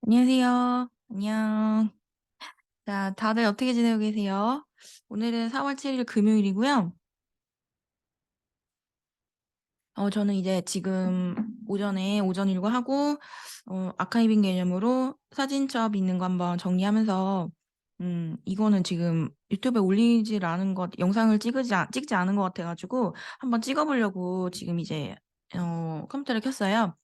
안녕하세요. 안녕. 자, 다들 어떻게 지내고 계세요? 오늘은 4월 7일 금요일이고요. 저는 이제 지금 오전 일과 하고, 아카이빙 개념으로 사진첩 있는 거 한번 정리하면서, 이거는 지금 유튜브에 올리질 않은 영상을 찍지 않은 것 같아가지고, 한번 찍어보려고 지금 이제, 컴퓨터를 켰어요.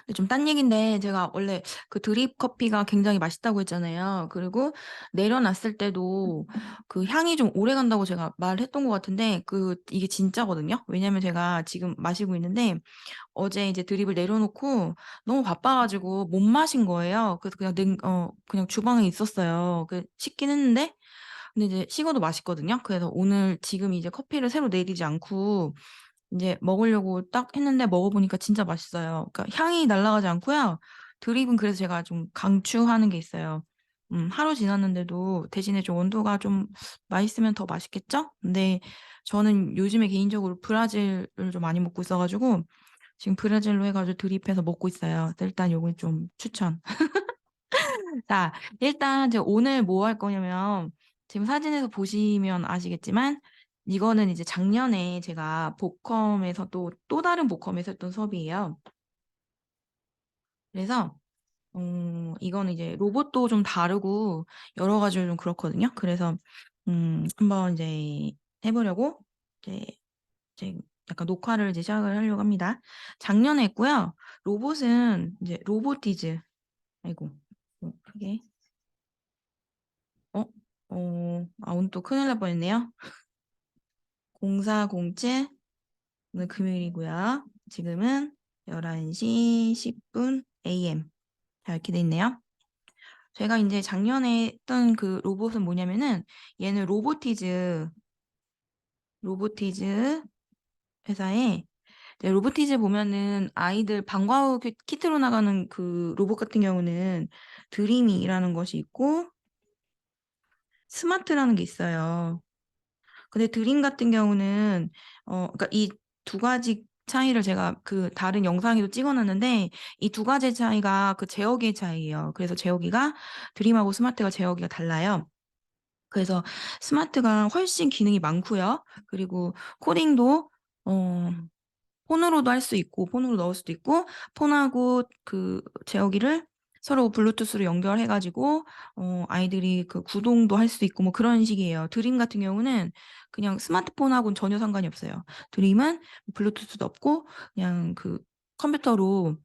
근데 좀 딴 얘기인데 제가 원래 그 드립 커피가 굉장히 맛있다고 했잖아요. 그리고 내려놨을 때도 그 향이 좀 오래 간다고 제가 말했던 것 같은데 이게 진짜거든요. 왜냐면 제가 지금 마시고 있는데 어제 이제 드립을 내려놓고 너무 바빠가지고 못 마신 거예요. 그래서 그냥 주방에 있었어요. 식긴 했는데 근데 이제 식어도 맛있거든요. 그래서 오늘 지금 이제 커피를 새로 내리지 않고 이제 먹으려고 딱 했는데 먹어보니까 진짜 맛있어요. 그러니까 향이 날아가지 않고요. 드립은 그래서 제가 좀 강추하는 게 있어요. 하루 지났는데도 대신에 좀 온도가 좀 맛있으면 더 맛있겠죠? 근데 저는 요즘에 개인적으로 브라질을 좀 많이 먹고 있어가지고 지금 브라질로 해가지고 드립해서 먹고 있어요. 그래서 일단 요건 좀 추천. 자, 일단 제가 오늘 뭐 할 거냐면 지금 사진에서 보시면 아시겠지만 이거는 이제 작년에 제가 복컴에서 또 다른 복컴에서 했던 수업이에요. 그래서 이거는 이제 로봇도 좀 다르고 여러 가지로 좀 그렇거든요. 그래서 한번 이제 해보려고 이제 약간 녹화를 이제 시작을 하려고 합니다. 작년에 했고요. 로봇은 이제 로보티즈. 아이고, 크게. 어? 오늘 또 큰일 날 뻔했네요. 0407, 오늘 금요일이고요. 지금은 11시 10분 AM. 자, 이렇게 돼 있네요. 제가 이제 작년에 했던 그 로봇은 뭐냐면은 얘는 로보티즈 회사에 이제 로보티즈 보면은 아이들 방과 후 키트로 나가는 그 로봇 같은 경우는 드림이라는 것이 있고 스마트라는 게 있어요. 근데 드림 같은 경우는 그러니까 이 두 가지 차이를 제가 그 다른 영상에도 찍어놨는데 이 두 가지 차이가 그 제어기의 차이예요. 그래서 제어기가 드림하고 스마트가 제어기가 달라요. 그래서 스마트가 훨씬 기능이 많고요. 그리고 코딩도 어, 폰으로도 할 수 있고 폰으로 넣을 수도 있고 폰하고 그 제어기를 서로 블루투스로 연결해가지고 아이들이 그 구동도 할 수 있고 뭐 그런 식이에요. 드림 같은 경우는 그냥 스마트폰하고는 전혀 상관이 없어요. 드림은 블루투스도 없고 그냥 그 컴퓨터로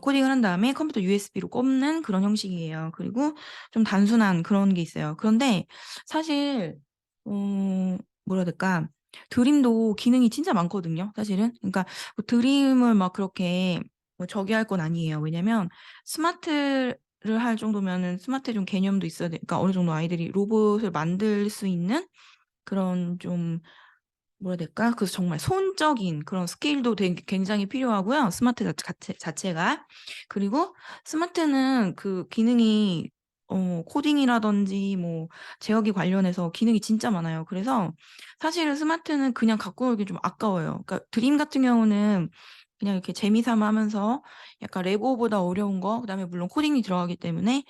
코딩을 한 다음에 컴퓨터 USB로 꼽는 그런 형식이에요. 그리고 좀 단순한 그런 게 있어요. 그런데 사실 뭐라 해야 될까? 드림도 기능이 진짜 많거든요, 사실은. 그러니까 뭐 드림을 막 그렇게 뭐 저기 할 건 아니에요. 왜냐면 스마트를 할 정도면은 스마트 좀 개념도 있어야 돼. 그러니까 어느 정도 아이들이 로봇을 만들 수 있는 그런 좀 뭐라 해야 될까? 그래서 정말 손적인 그런 스킬도 굉장히 필요하고요. 스마트 자체가. 그리고 스마트는 그 기능이 코딩이라든지 뭐 제어기 관련해서 기능이 진짜 많아요. 그래서 사실은 스마트는 그냥 갖고 오기 좀 아까워요. 그러니까 드림 같은 경우는 그냥 이렇게 재미삼아 하면서 약간 레고보다 어려운 거, 그다음에 물론 코딩이 들어가기 때문에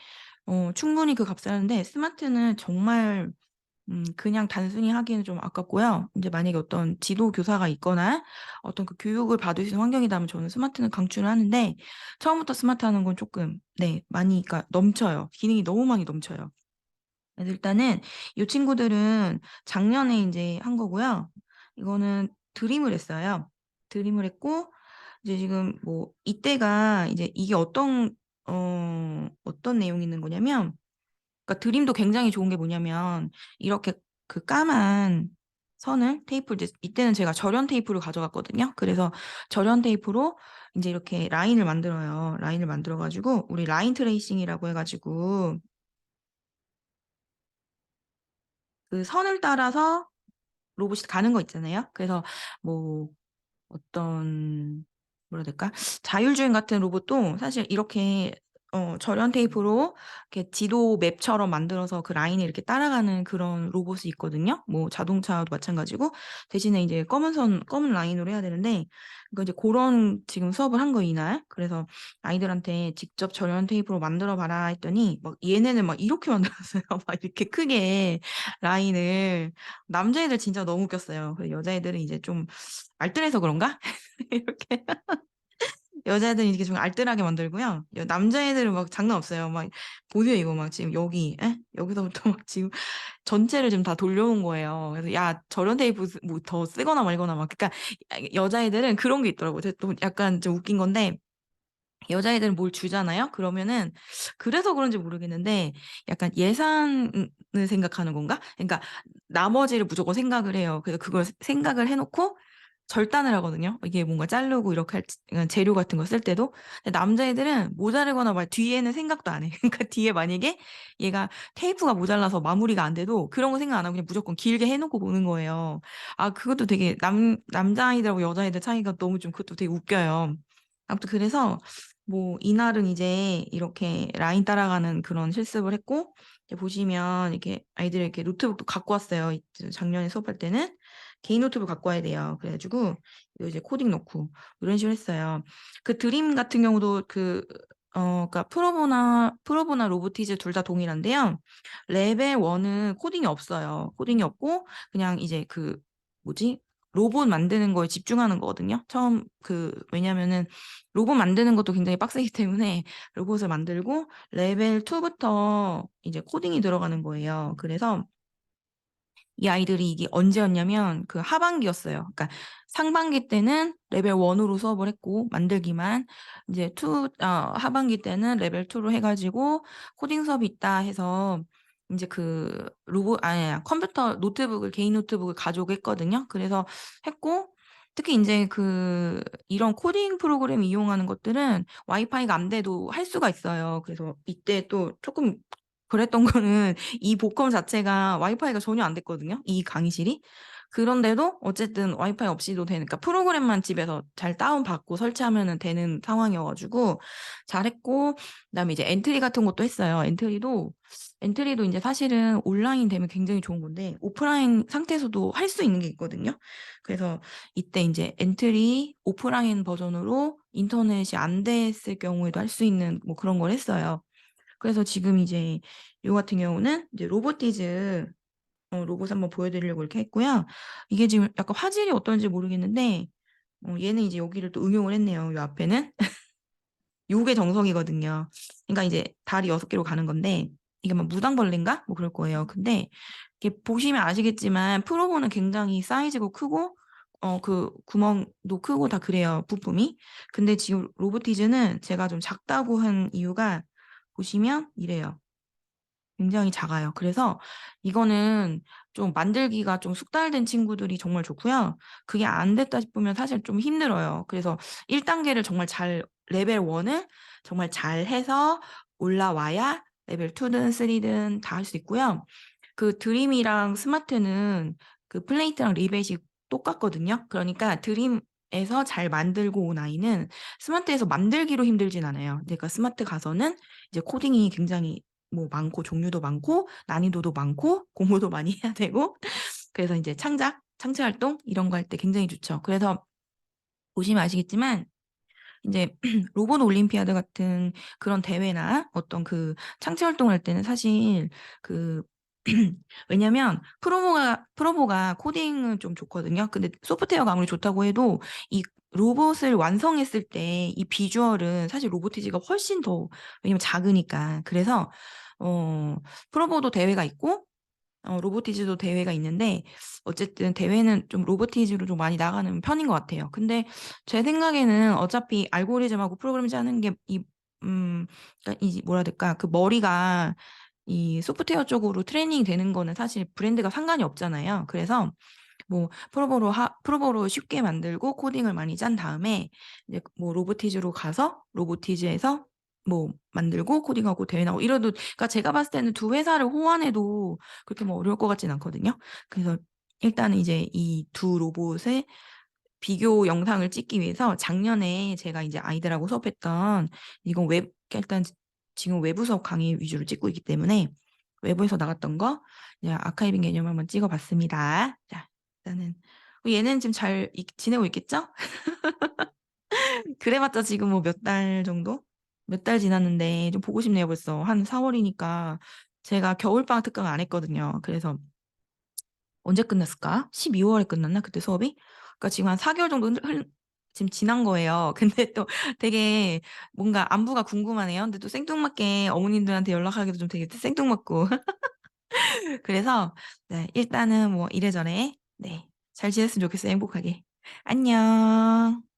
충분히 그 값을 하는데 스마트는 정말 그냥 단순히 하기에는 좀 아깝고요. 이제 만약에 어떤 지도 교사가 있거나 어떤 그 교육을 받을 수 있는 환경이라면 저는 스마트는 강추를 하는데 처음부터 스마트 하는 건 조금, 네, 많이, 그러니까 넘쳐요. 기능이 너무 많이 넘쳐요. 그래서 일단은 이 친구들은 작년에 이제 한 거고요. 이거는 드림을 했어요. 드림을 했고, 이제 지금 뭐, 이때가 이제 이게 어떤 내용이 있는 거냐면, 그러니까 드림도 굉장히 좋은 게 뭐냐면 이렇게 그 까만 선을 테이프를 이때는 제가 절연 테이프를 가져갔거든요. 그래서 절연 테이프로 이제 이렇게 라인을 만들어요. 라인을 만들어 가지고 우리 라인 트레이싱이라고 해가지고 그 선을 따라서 로봇이 가는 거 있잖아요. 그래서 뭐 어떤 뭐라 해야 될까? 자율주행 같은 로봇도 사실 이렇게 절연 테이프로 이렇게 지도 맵처럼 만들어서 그 라인에 이렇게 따라가는 그런 로봇이 있거든요. 뭐 자동차도 마찬가지고 대신에 이제 검은 라인으로 해야 되는데 그러니까 이제 그런 지금 수업을 한 거 이날. 그래서 아이들한테 직접 절연 테이프로 만들어 봐라 했더니 막 얘네는 막 이렇게 만들었어요. 막 이렇게 크게 라인을. 남자애들 진짜 너무 웃겼어요. 그래서 여자애들은 이제 좀 알뜰해서 그런가? 이렇게 여자애들은 이렇게 좀 알뜰하게 만들고요. 남자애들은 막 장난 없어요. 막 보세요 이거 막 지금 여기 여기서부터 막 지금 전체를 지금 다 돌려놓은 거예요. 그래서 야 저런 테이프 뭐 더 쓰거나 말거나 막 그러니까 여자애들은 그런 게 있더라고요. 또 약간 좀 웃긴 건데 여자애들은 뭘 주잖아요. 그러면은 그래서 그런지 모르겠는데 약간 예산을 생각하는 건가? 그러니까 나머지를 무조건 생각을 해요. 그래서 그걸 생각을 해놓고 절단을 하거든요. 이게 뭔가 자르고 이렇게 그러니까 재료 같은 거 쓸 때도. 근데 남자애들은 모자르거나 말 뒤에는 생각도 안 해. 그러니까 뒤에 만약에 얘가 테이프가 모자라서 마무리가 안 돼도 그런 거 생각 안 하고 그냥 무조건 길게 해놓고 보는 거예요. 아, 그것도 되게 남자아이들하고 여자아이들 차이가 너무 좀 그것도 되게 웃겨요. 아무튼 그래서 뭐 이날은 이제 이렇게 라인 따라가는 그런 실습을 했고 이제 보시면 이렇게 아이들이 이렇게 노트북도 갖고 왔어요. 작년에 수업할 때는 개인 노트북 갖고 와야 돼요. 그래가지고 이거 이제 코딩 넣고 이런 식으로 했어요. 그 드림 같은 경우도 그러니까 프로보나 로보티즈 둘 다 동일한데요. 레벨 1은 코딩이 없어요. 코딩이 없고 그냥 이제 그 뭐지? 로봇 만드는 거에 집중하는 거거든요. 왜냐면은 로봇 만드는 것도 굉장히 빡세기 때문에 로봇을 만들고 레벨 2부터 이제 코딩이 들어가는 거예요. 그래서 이 아이들이 이게 언제였냐면 그 하반기였어요. 그러니까 상반기 때는 레벨 1으로 수업을 했고 만들기만 이제 하반기 때는 레벨 2로 해가지고 코딩 수업이 있다 해서 이제 그 컴퓨터 노트북을 개인 노트북을 가지고 했거든요. 그래서 했고 특히 이제 이런 코딩 프로그램 이용하는 것들은 와이파이가 안 돼도 할 수가 있어요. 그래서 이때 또 조금 그랬던 거는 이 복컴 자체가 와이파이가 전혀 안 됐거든요. 이 강의실이. 그런데도 어쨌든 와이파이 없이도 되니까 프로그램만 집에서 잘 다운받고 설치하면 되는 상황이어가지고 잘했고 그다음에 이제 엔트리 같은 것도 했어요. 엔트리도 이제 사실은 온라인 되면 굉장히 좋은 건데 오프라인 상태에서도 할 수 있는 게 있거든요. 그래서 이때 이제 엔트리 오프라인 버전으로 인터넷이 안 됐을 경우에도 할 수 있는 뭐 그런 걸 했어요. 그래서 지금 이제 요 같은 경우는 이제 로봇 한번 보여드리려고 이렇게 했고요. 이게 지금 약간 화질이 어떤지 모르겠는데 얘는 이제 여기를 또 응용을 했네요. 요 앞에는 요게 정석이거든요. 그러니까 이제 다리 6개로 가는 건데 이게 막 무당벌레인가? 뭐 그럴 거예요. 근데 이렇게 보시면 아시겠지만 프로보는 굉장히 사이즈가 크고 그 구멍도 크고 다 그래요. 부품이. 근데 지금 로보티즈는 제가 좀 작다고 한 이유가 보시면 이래요. 굉장히 작아요. 그래서 이거는 좀 만들기가 좀 숙달된 친구들이 정말 좋고요. 그게 안 됐다 싶으면 사실 좀 힘들어요. 그래서 1단계를 레벨 1을 정말 잘 해서 올라와야 레벨 2든 3든 다 할 수 있고요. 그 드림이랑 스마트는 그 플레이트랑 리벳이 똑같거든요. 그러니까 드림에서 잘 만들고 온 아이는 스마트에서 만들기로 힘들진 않아요. 그러니까 스마트 가서는 이제 코딩이 굉장히 뭐 많고 종류도 많고 난이도도 많고 공부도 많이 해야 되고 그래서 이제 창작 활동 이런 거 할 때 굉장히 좋죠. 그래서 보시면 아시겠지만 이제 로봇 올림피아드 같은 그런 대회나 어떤 그 창작 활동을 할 때는 사실 그 왜냐면 프로보가 코딩은 좀 좋거든요. 근데 소프트웨어가 아무리 좋다고 해도 이 로봇을 완성했을 때 이 비주얼은 사실 로보티지가 훨씬 더 왜냐면 작으니까. 그래서 어 프로보도 대회가 있고 로보티즈도 대회가 있는데 어쨌든 대회는 좀 로보티즈로 좀 많이 나가는 편인 것 같아요. 근데 제 생각에는 어차피 알고리즘하고 프로그램 짜는 게 그러니까 뭐라 해야 될까 그 머리가 이 소프트웨어 쪽으로 트레이닝 되는 거는 사실 브랜드가 상관이 없잖아요. 그래서 뭐 프로보로 쉽게 만들고 코딩을 많이 짠 다음에 이제 뭐 로보티즈로 가서 로보티즈에서 뭐 만들고 코딩하고 대회 나고 이래도 그러니까 제가 봤을 때는 두 회사를 호환해도 그렇게 뭐 어려울 것 같진 않거든요. 그래서 일단은 이제 이 두 로봇의 비교 영상을 찍기 위해서 작년에 제가 이제 아이들하고 수업했던 이건 일단 지금 외부 수업 강의 위주로 찍고 있기 때문에 외부에서 나갔던 거 이제 아카이빙 개념을 한번 찍어봤습니다. 자, 일단은 얘는 지금 잘 지내고 있겠죠? 그래봤자 지금 뭐 몇 달 정도? 몇 달 지났는데 좀 보고 싶네요 벌써. 한 4월이니까 제가 겨울방학 특강 안 했거든요. 그래서 언제 끝났을까? 12월에 끝났나? 그때 수업이? 그러니까 지금 한 4개월 정도 지금 지난 거예요. 근데 또 되게 뭔가 안부가 궁금하네요. 근데 또 생뚱맞게 어머님들한테 연락하기도 좀 되게 생뚱맞고. 그래서 네, 일단은 뭐 이래저래 네, 잘 지냈으면 좋겠어요. 행복하게. 안녕.